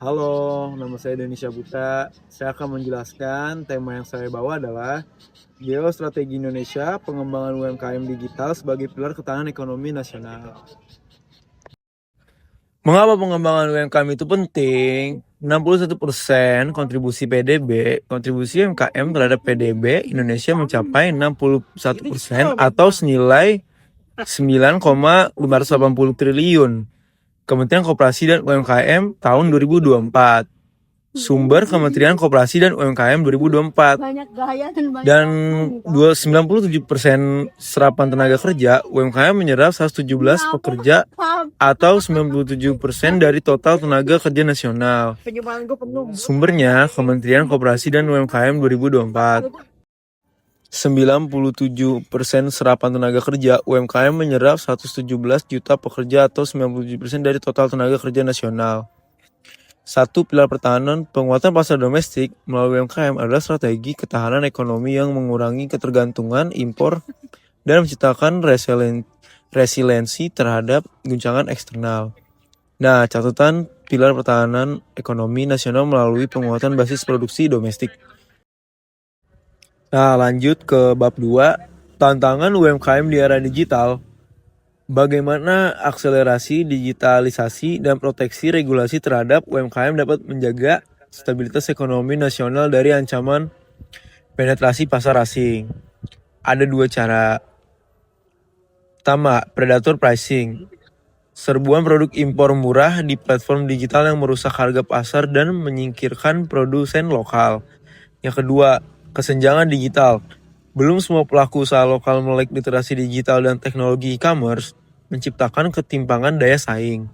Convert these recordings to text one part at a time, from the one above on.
Halo, nama saya Denisha Buta. Saya akan menjelaskan tema yang saya bawa adalah Geostrategi Indonesia, pengembangan UMKM digital sebagai pilar ketahanan ekonomi nasional. Mengapa pengembangan UMKM itu penting? 61% kontribusi PDB, kontribusi UMKM terhadap PDB Indonesia mencapai 61% atau senilai 9,580 triliun. Kementerian Koperasi dan UMKM tahun 2024. Sumber Kementerian Koperasi dan UMKM 2024. Dan 97% serapan tenaga kerja, UMKM menyerap 117 pekerja atau 97% dari total tenaga kerja nasional. Sumbernya Kementerian Koperasi dan UMKM 2024. 97% serapan tenaga kerja, UMKM menyerap 117 juta pekerja atau 97% dari total tenaga kerja nasional. Satu pilar pertahanan, penguatan pasar domestik melalui UMKM adalah strategi ketahanan ekonomi yang mengurangi ketergantungan impor dan menciptakan resiliensi terhadap guncangan eksternal. Nah, catatan pilar pertahanan ekonomi nasional melalui penguatan basis produksi domestik. Nah, lanjut ke bab 2, tantangan UMKM di era digital. Bagaimana akselerasi digitalisasi dan proteksi regulasi terhadap UMKM dapat menjaga stabilitas ekonomi nasional dari ancaman penetrasi pasar asing? Ada dua cara. Pertama, predator pricing. Serbuan produk impor murah di platform digital yang merusak harga pasar dan menyingkirkan produsen lokal. Yang kedua, kesenjangan digital. Belum semua pelaku usaha lokal melek literasi digital dan teknologi e-commerce, menciptakan ketimpangan daya saing.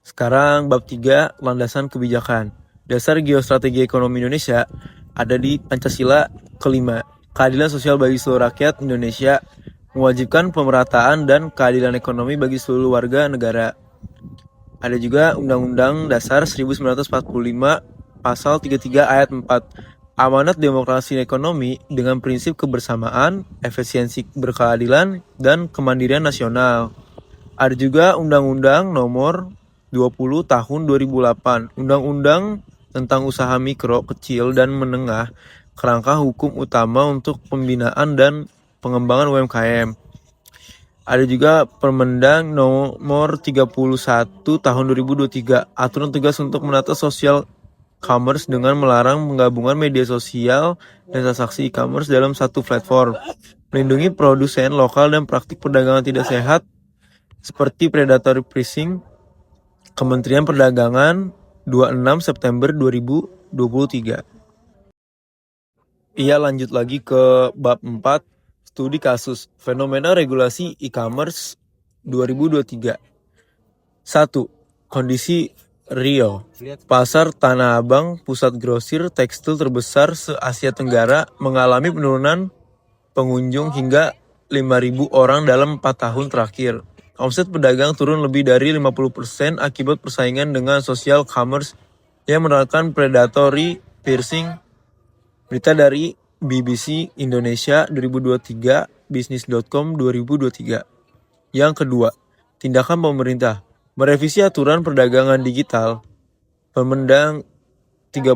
Sekarang bab 3, landasan kebijakan. Dasar geostrategi ekonomi Indonesia ada di Pancasila kelima. Keadilan sosial bagi seluruh rakyat Indonesia, mewajibkan pemerataan dan keadilan ekonomi bagi seluruh warga negara. Ada juga Undang-Undang Dasar 1945 Pasal 33 Ayat 4. Amanat demokrasi ekonomi dengan prinsip kebersamaan, efisiensi berkeadilan, dan kemandirian nasional. Ada juga Undang-Undang Nomor 20 Tahun 2008, Undang-Undang tentang usaha mikro, kecil, dan menengah, kerangka hukum utama untuk pembinaan dan pengembangan UMKM. Ada juga Permendang Nomor 31 Tahun 2023, aturan tegas untuk menata sosial commerce dengan melarang penggabungan media sosial dan transaksi e-commerce dalam satu platform, melindungi produsen lokal dan praktik perdagangan tidak sehat seperti predatory pricing. Kementerian Perdagangan 26 September 2023. Ia lanjut lagi ke bab 4, studi kasus fenomena regulasi e-commerce 2023. 1. Kondisi Rio, pasar Tanah Abang, pusat grosir tekstil terbesar se-Asia Tenggara, mengalami penurunan pengunjung hingga 5.000 orang dalam 4 tahun terakhir. Omset pedagang turun lebih dari 50% akibat persaingan dengan social commerce yang menerapkan predatory pricing. Berita dari BBC Indonesia 2023, Business.com 2023. Yang kedua, tindakan pemerintah merevisi aturan perdagangan digital Permendang 31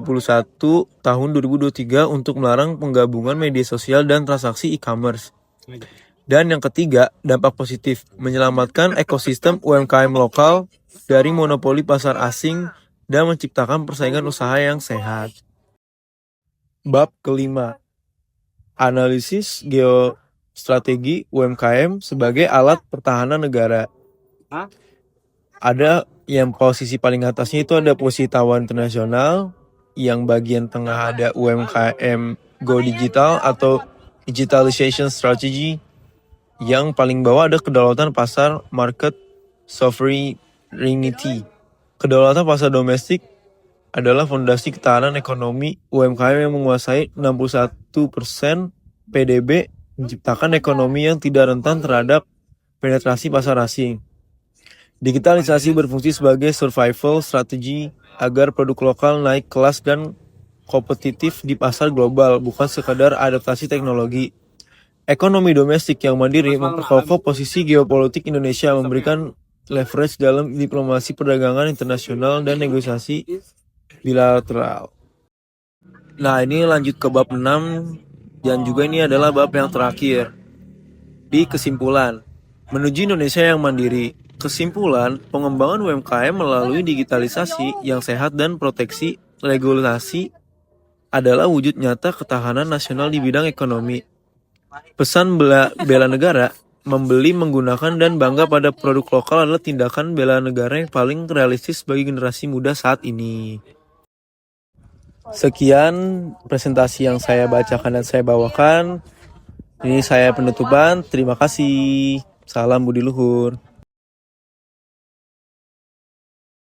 tahun 2023 untuk melarang penggabungan media sosial dan transaksi e-commerce. Dan yang ketiga, dampak positif menyelamatkan ekosistem UMKM lokal dari monopoli pasar asing dan menciptakan persaingan usaha yang sehat. Bab kelima, analisis geostrategi UMKM sebagai alat pertahanan negara. Ada yang posisi paling atasnya itu ada posisi tawar internasional, yang bagian tengah ada UMKM Go Digital atau Digitalization Strategy, yang paling bawah ada kedaulatan pasar market sovereignty. Kedaulatan pasar domestik adalah fondasi ketahanan ekonomi UMKM yang menguasai 61% PDB, menciptakan ekonomi yang tidak rentan terhadap penetrasi pasar asing. Digitalisasi berfungsi sebagai survival strategi agar produk lokal naik kelas dan kompetitif di pasar global, bukan sekadar adaptasi teknologi. Ekonomi domestik yang mandiri memperkokoh posisi geopolitik Indonesia, memberikan leverage dalam diplomasi perdagangan internasional dan negosiasi bilateral. Nah, ini lanjut ke bab 6 dan juga ini adalah bab yang terakhir. Di kesimpulan, menuju Indonesia yang mandiri. Kesimpulan, pengembangan UMKM melalui digitalisasi yang sehat dan proteksi regulasi adalah wujud nyata ketahanan nasional di bidang ekonomi. Pesan bela negara, membeli, menggunakan, dan bangga pada produk lokal adalah tindakan bela negara yang paling realistis bagi generasi muda saat ini. Sekian presentasi yang saya bacakan dan saya bawakan. Ini saya penutupan. Terima kasih. Salam budi luhur.